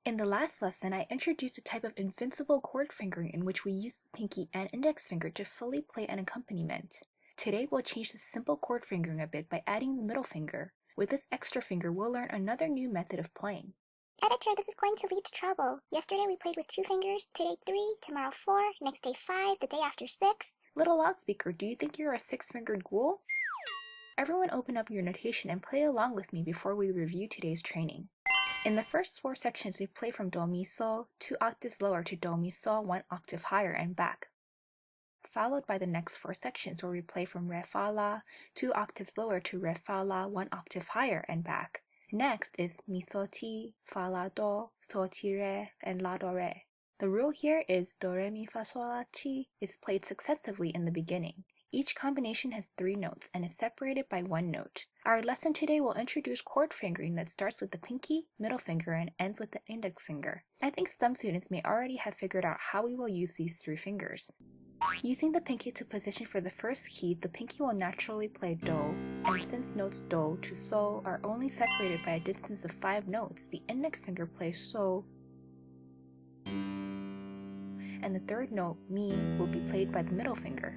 In the last lesson, I introduced a type of invincible chord fingering in which we use the pinky and index finger to fully play an accompaniment. Today, we'll change the simple chord fingering a bit by adding the middle finger. With this extra finger, we'll learn another new method of playing. Editor, this is going to lead to trouble. Yesterday we played with 2 fingers, today 3, tomorrow 4, next day 5, the day after 6. Little loudspeaker, do you think you're a 6-fingered ghoul? Everyone open up your notation and play along with me before we review today's training. In the first 4 sections, we play from do mi sol 2 octaves lower to do mi sol 1 octave higher and back, followed by the next 4 sections where we play from re fa la 2 octaves lower to re fa la 1 octave higher and back. Next is mi sol ti, fa la do, sol ti re, and la do re. The rule here is do re mi fa sol la ti is played successively in the beginning. Each combination has 3 notes and is separated by 1 note. Our lesson today will introduce chord fingering that starts with the pinky, middle finger, and ends with the index finger. I think some students may already have figured out how we will use these 3 fingers. Using the pinky to position for the first key, the pinky will naturally play do, and since notes do to sol are only separated by a distance of 5 notes, the index finger plays sol, and the third note, mi, will be played by the middle finger.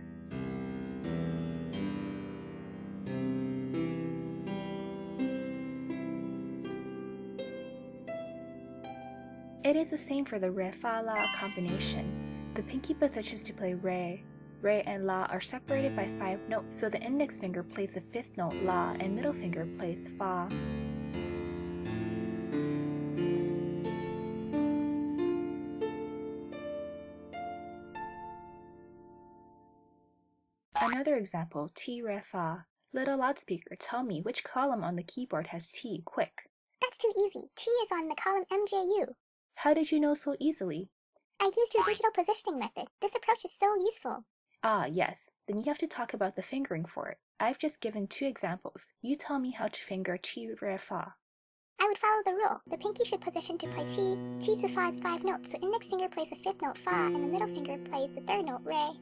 It is the same for the re fa la combination. The pinky positions to play re and la are separated by 5 notes, so the index finger plays the 5th note la and middle finger plays fa. Another example, ti re fa. Little loudspeaker, tell me which column on the keyboard has T, quick. That's too easy. T is on the column MJU. How did you know so easily? I used your digital positioning method. This approach is so useful. Ah, yes. Then you have to talk about the fingering for it. I've just given 2 examples. You tell me how to finger ti re fa. I would follow the rule. The pinky should position to play T. T to fa is 5 notes, so index finger plays the 5th note fa, and the middle finger plays the 3rd note re.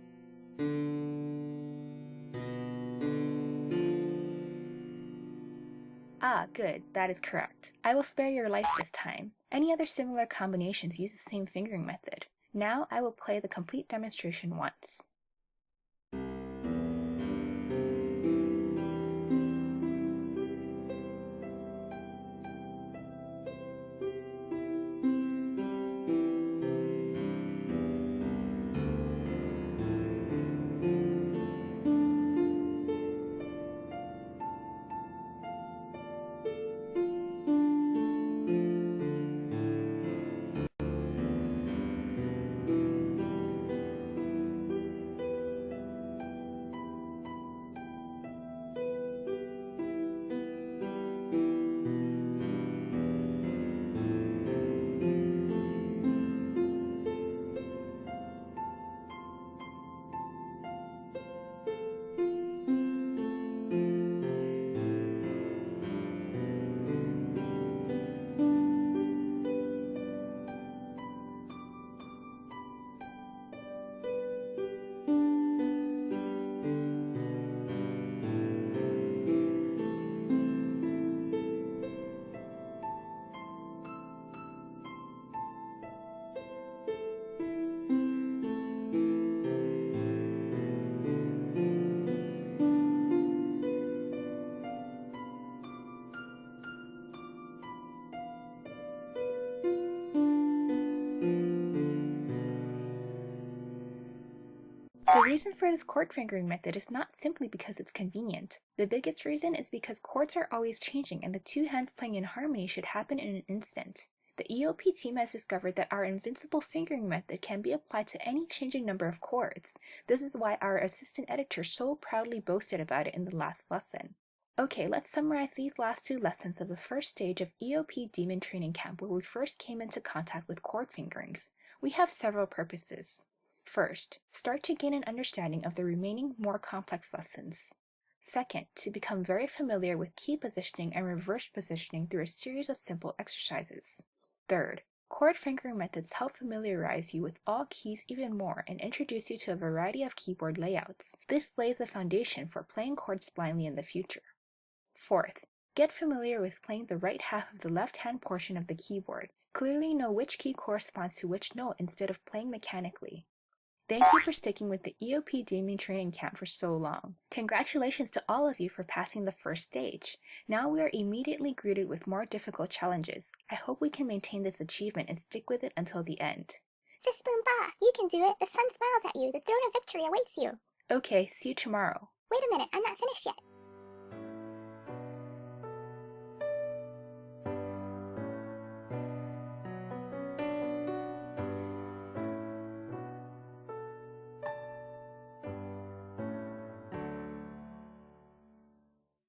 Ah, good. That is correct. I will spare your life this time. Any other similar combinations use the same fingering method. Now I will play the complete demonstration once. The reason for this chord fingering method is not simply because it's convenient. The biggest reason is because chords are always changing and the 2 hands playing in harmony should happen in an instant. The EOP team has discovered that our invincible fingering method can be applied to any changing number of chords. This is why our assistant editor so proudly boasted about it in the last lesson. Okay, let's summarize these last 2 lessons of the first stage of EOP Demon Training Camp where we first came into contact with chord fingerings. We have several purposes. First, start to gain an understanding of the remaining more complex lessons. Second, to become very familiar with key positioning and reverse positioning through a series of simple exercises. Third, chord fingering methods help familiarize you with all keys even more and introduce you to a variety of keyboard layouts. This lays the foundation for playing chords blindly in the future. Fourth, Get familiar with playing the right half of the left-hand portion of the keyboard. Clearly know which key corresponds to which note instead of playing mechanically. Thank you for sticking with the EOP Damien training camp for so long. Congratulations to all of you for passing the first stage. Now we are immediately greeted with more difficult challenges. I hope we can maintain this achievement and stick with it until the end. Sis Boomba, you can do it. The sun smiles at you. The throne of victory awaits you. Okay, see you tomorrow. Wait a minute, I'm not finished yet.